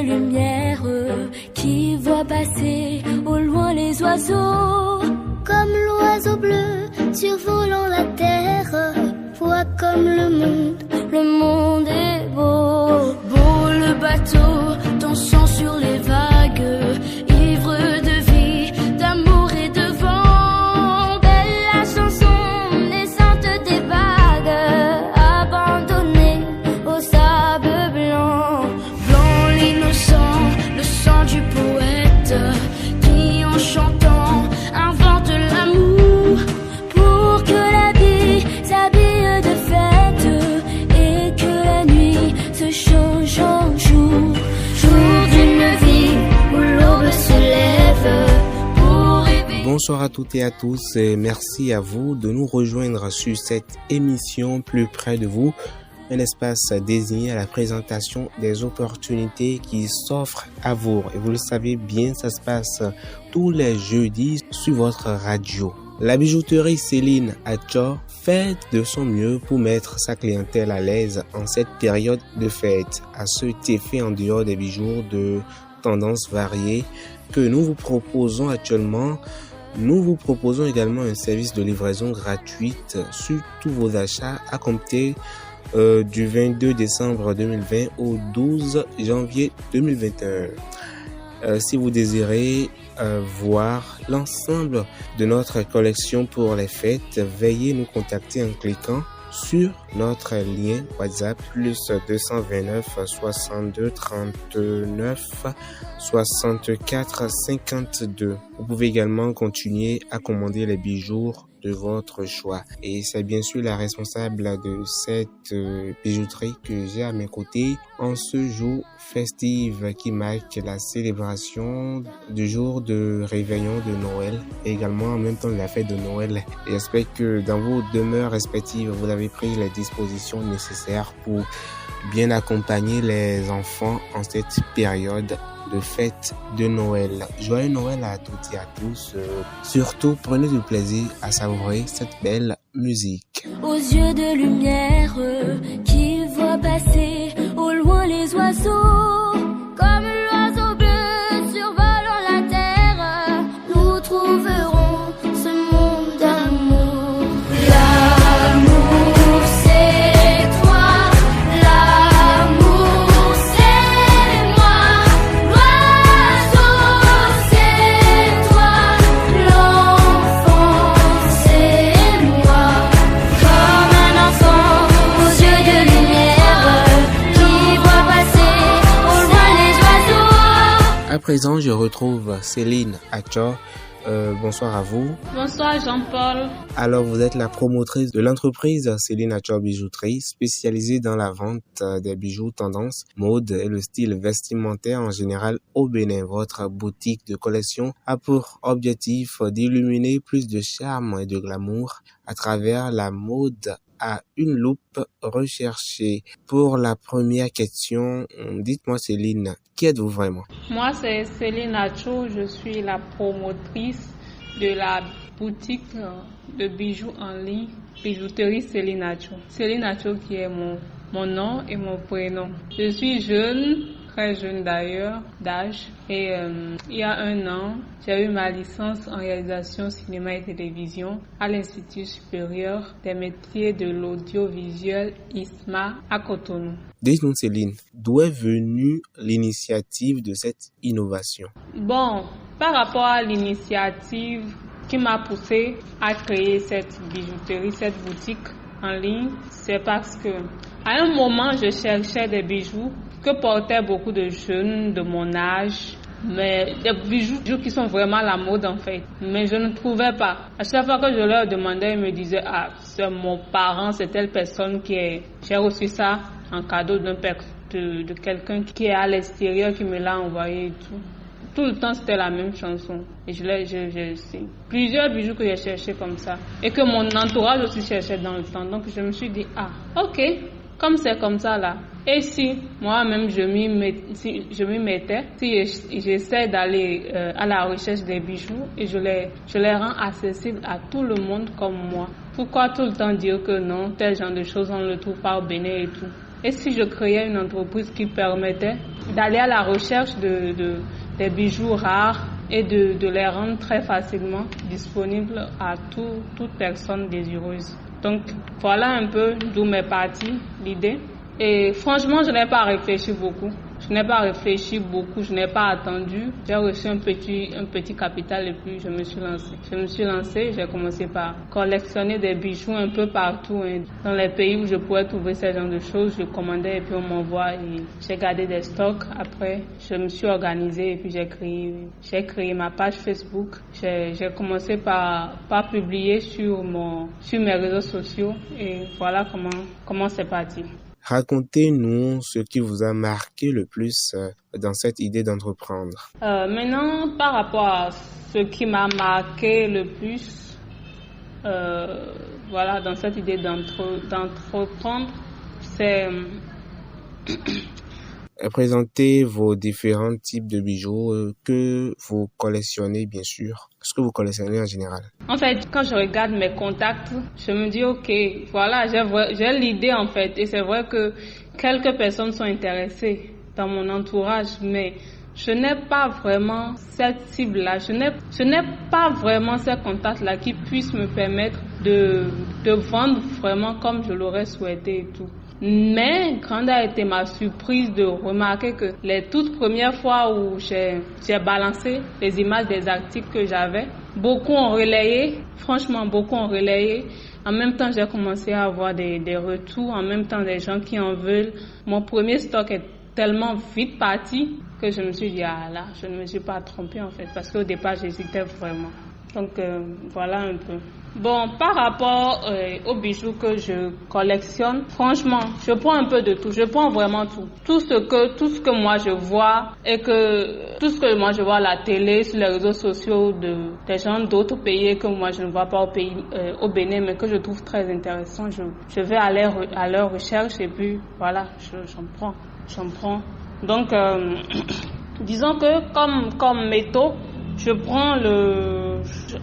de lumière qui voit passer au loin les oiseaux. Comme l'oiseau bleu survolant la terre, voit comme le monde est beau. Beau le bateau dansant sur les vagues, ivre de vie, d'amour et de vent. Belle la chanson naissante des vagues, abandonnée au sable blanc. Blanc l'innocent, le sang du poète, qui en chantant invente l'amour pour que la vie s'habille de fête et que la nuit se change en jour. Jour d'une vie où l'aube se lève pour rêver. Bonsoir à toutes et à tous et merci à vous de nous rejoindre sur cette émission Plus près de vous, un espace désigné à la présentation des opportunités qui s'offrent à vous. Et vous le savez bien, ça se passe tous les jeudis sur votre radio. La bijouterie Céline Achor fait de son mieux pour mettre sa clientèle à l'aise en cette période de fête. À cet effet, en dehors des bijoux de tendances variées que nous vous proposons actuellement, nous vous proposons également un service de livraison gratuite sur tous vos achats à compter du 22 décembre 2020 au 12 janvier 2021. Si vous désirez voir l'ensemble de notre collection pour les fêtes, veuillez nous contacter en cliquant sur notre lien WhatsApp plus 229 62 39 64 52. Vous pouvez également continuer à commander les bijoux de votre choix. Et c'est bien sûr la responsable de cette bijouterie que j'ai à mes côtés en ce jour festif qui marque la célébration du jour de réveillon de Noël et également en même temps la fête de Noël. Et j'espère que dans vos demeures respectives, vous avez pris les dispositions nécessaires pour bien accompagner les enfants en cette période de fête de Noël. Joyeux Noël à toutes et à tous. Surtout, prenez du plaisir à savourer cette belle musique. Aux yeux de lumière qui voient passer au loin les oiseaux. Comme l'oiseau bleu survolant la terre, nous trouverons ce monde d'amour. L'amour c'est toi, l'amour c'est moi. L'oiseau c'est toi, l'enfant c'est moi. Comme un enfant aux yeux de lumière qui voit passer au loin les oiseaux. À présent, je retrouve Céline Achor. Bonsoir à vous. Bonsoir Jean-Paul. Alors, vous êtes la promotrice de l'entreprise Céline Achor Bijouterie, spécialisée dans la vente des bijoux tendance, mode et le style vestimentaire en général au Bénin. Votre boutique de collection a pour objectif d'illuminer plus de charme et de glamour à travers la mode à une loupe recherchée. Pour la première question, dites-moi Céline, qui êtes-vous vraiment? Moi c'est Céline Achor, je suis la promotrice de la boutique de bijoux en ligne, bijouterie Céline Achor. Céline Achor qui est mon nom et mon prénom. Je suis jeune, très jeune d'ailleurs, d'âge. Et il y a 1 an, j'ai eu ma licence en réalisation cinéma et télévision à l'Institut supérieur des métiers de l'audiovisuel ISMA à Cotonou. Dites-nous Céline, d'où est venue l'initiative de cette innovation? Bon, par rapport à l'initiative qui m'a poussée à créer cette bijouterie, cette boutique en ligne, c'est parce que à un moment, je cherchais des bijoux que portaient beaucoup de jeunes de mon âge, mais des bijoux qui sont vraiment la mode en fait. Mais je ne trouvais pas. À chaque fois que je leur demandais, ils me disaient « Ah, c'est mon parent, c'est telle personne qui est... » J'ai reçu ça en cadeau de quelqu'un qui est à l'extérieur, qui me l'a envoyé et tout. Tout le temps, c'était la même chanson. Et j'ai plusieurs bijoux que j'ai cherchés comme ça. Et que mon entourage aussi cherchait dans le temps. Donc, je me suis dit, ah, ok, comme c'est comme ça là. Et si moi-même, je m'y mettais, si j'essaie d'aller à la recherche des bijoux et je les rends accessibles à tout le monde comme moi. Pourquoi tout le temps dire que non, tel genre de choses, on ne le trouve pas au Bénin et tout. Et si je créais une entreprise qui permettait d'aller à la recherche des bijoux rares et de les rendre très facilement disponibles à toute personne désireuse. Donc voilà un peu d'où m'est partie l'idée. Et franchement, je n'ai pas réfléchi beaucoup. Je n'ai pas attendu. J'ai reçu un petit capital et puis je me suis lancée. J'ai commencé par collectionner des bijoux un peu partout. Dans les pays où je pouvais trouver ce genre de choses, je commandais et puis on m'envoie. Et j'ai gardé des stocks. Après, je me suis organisée et puis j'ai créé ma page Facebook. J'ai commencé par publier sur mes réseaux sociaux et voilà comment c'est parti. Racontez-nous ce qui vous a marqué le plus dans cette idée d'entreprendre. Maintenant, par rapport à ce qui m'a marqué le plus, dans cette idée d'entreprendre, c'est... Présentez vos différents types de bijoux que vous collectionnez, bien sûr. Ce que vous collectionnez en général. En fait, quand je regarde mes contacts, je me dis, ok, voilà, j'ai l'idée en fait. Et c'est vrai que quelques personnes sont intéressées dans mon entourage, mais je n'ai pas vraiment cette cible-là. Je n'ai pas vraiment ces contacts-là qui puissent me permettre de vendre vraiment comme je l'aurais souhaité et tout. Mais grande a été ma surprise de remarquer que les toutes premières fois où j'ai balancé les images des articles que j'avais, beaucoup ont relayé. En même temps, j'ai commencé à avoir des retours, en même temps des gens qui en veulent. Mon premier stock est tellement vite parti que je me suis dit, là, je ne me suis pas trompée en fait, parce qu'au départ, j'hésitais vraiment. Donc voilà un peu. Bon, par rapport aux bijoux que je collectionne, franchement, je prends un peu de tout. Je prends vraiment tout. Tout ce que moi je vois tout ce que moi je vois à la télé, sur les réseaux sociaux des gens d'autres pays que moi je ne vois pas au Bénin, mais que je trouve très intéressant. Je vais à leur recherche et puis voilà, j'en prends. Donc, disons que comme métaux,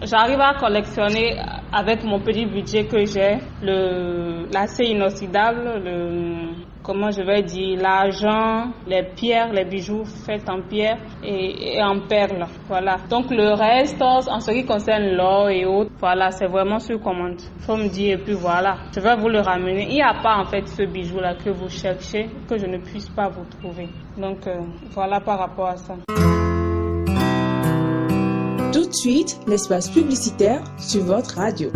j'arrive à collectionner avec mon petit budget que j'ai l'acier inoxydable, l'argent, les pierres, les bijoux faits en pierre et en perles. Voilà. Donc le reste, en ce qui concerne l'or et autres, voilà, c'est vraiment sur commande. Faut me dire et puis voilà, je vais vous le ramener. Il n'y a pas en fait ce bijou-là que vous cherchez, que je ne puisse pas vous trouver. Donc voilà par rapport à ça. Tout de suite, l'espace publicitaire sur votre radio.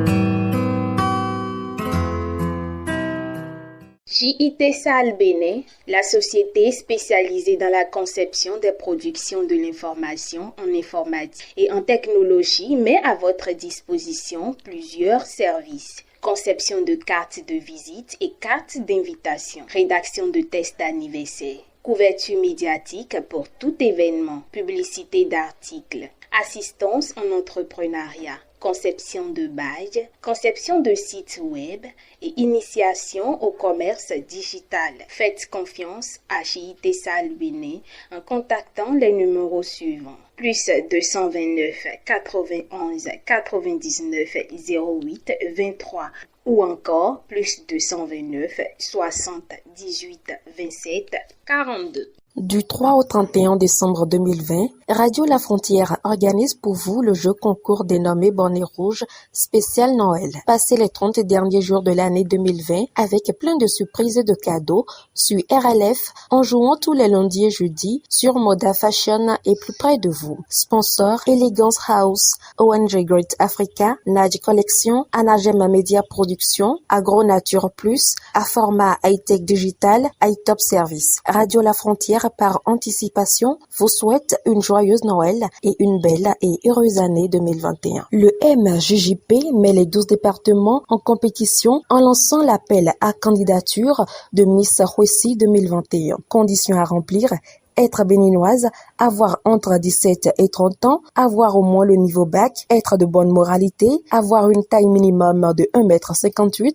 JITESAL Bénin, la société spécialisée dans la conception des productions de l'information en informatique et en technologie, met à votre disposition plusieurs services. Conception de cartes de visite et cartes d'invitation, rédaction de tests d'anniversaire, couverture médiatique pour tout événement, publicité d'articles, assistance en entrepreneuriat, conception de badges, conception de sites web et initiation au commerce digital. Faites confiance à JITESAL Bénin en contactant les numéros suivants. Plus 229 91 99 08 23 ou encore plus 229 60 18 27 42. Du 3 au 31 décembre 2020, Radio La Frontière organise pour vous le jeu concours dénommé Bonnet Rouge spécial Noël. Passez les 30 derniers jours de l'année 2020 avec plein de surprises et de cadeaux sur RLF en jouant tous les lundis et jeudis sur Moda Fashion et plus près de vous. Sponsor Elegance House, ONG Great Africa, Naj Collection, Anagem Media Production, Agro Nature Plus, Aforma High-Tech Digital, iTop Service. Radio La Frontière par anticipation vous souhaite une joyeuse Noël et une belle et heureuse année 2021. Le MJJP met les 12 départements en compétition en lançant l'appel à candidature de Miss Houessi 2021. Conditions à remplir: être béninoise, avoir entre 17 et 30 ans, avoir au moins le niveau bac, être de bonne moralité, avoir une taille minimum de 1,58 m,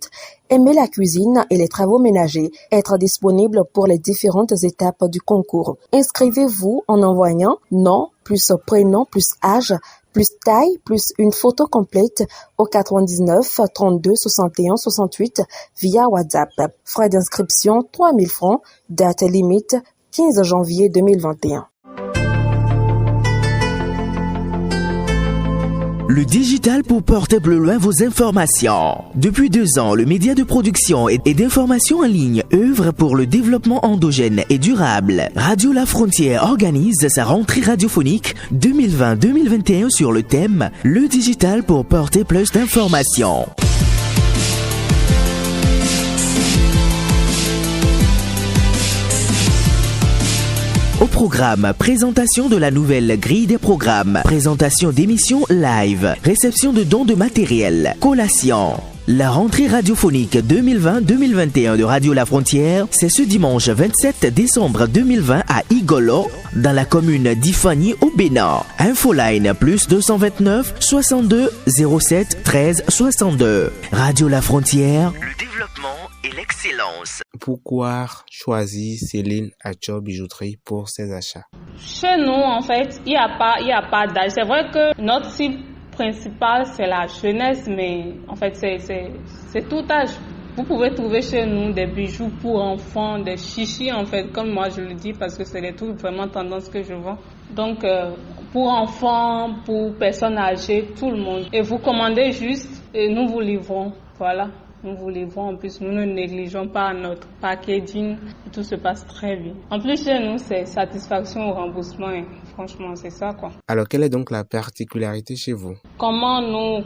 aimer la cuisine et les travaux ménagers, être disponible pour les différentes étapes du concours. Inscrivez-vous en envoyant nom plus prénom plus âge plus taille, plus une photo complète au 99 32 61 68 via WhatsApp. Frais d'inscription 3 000 francs, date limite 15 janvier 2021. Le digital pour porter plus loin vos informations. Depuis 2 ans, le média de production et d'information en ligne œuvre pour le développement endogène et durable. Radio La Frontière organise sa rentrée radiophonique 2020-2021 sur le thème « Le digital pour porter plus d'informations ». Au programme, présentation de la nouvelle grille des programmes, présentation d'émissions live, réception de dons de matériel, collation. La rentrée radiophonique 2020-2021 de Radio La Frontière, c'est ce dimanche 27 décembre 2020 à Igolo, dans la commune d'Ifani au Bénin. Infoline plus 229 62 07 13 62. Radio La Frontière, le développement et l'excellence. Pourquoi choisir Céline Atcho Bijouterie pour ses achats? Chez nous, en fait, il y a pas d'âge. C'est vrai que notre cible principale, c'est la jeunesse, mais en fait, c'est tout âge. Vous pouvez trouver chez nous des bijoux pour enfants, des chichis, en fait, comme moi je le dis, parce que c'est des trucs vraiment tendance que je vends. Donc, pour enfants, pour personnes âgées, tout le monde. Et vous commandez juste et nous vous livrons. Voilà. Nous vous livrons. En plus, nous ne négligeons pas notre packaging. Tout se passe très bien. En plus, chez nous, c'est satisfaction au remboursement. Et franchement, c'est ça, quoi. Alors, quelle est donc la particularité chez vous? Comment nous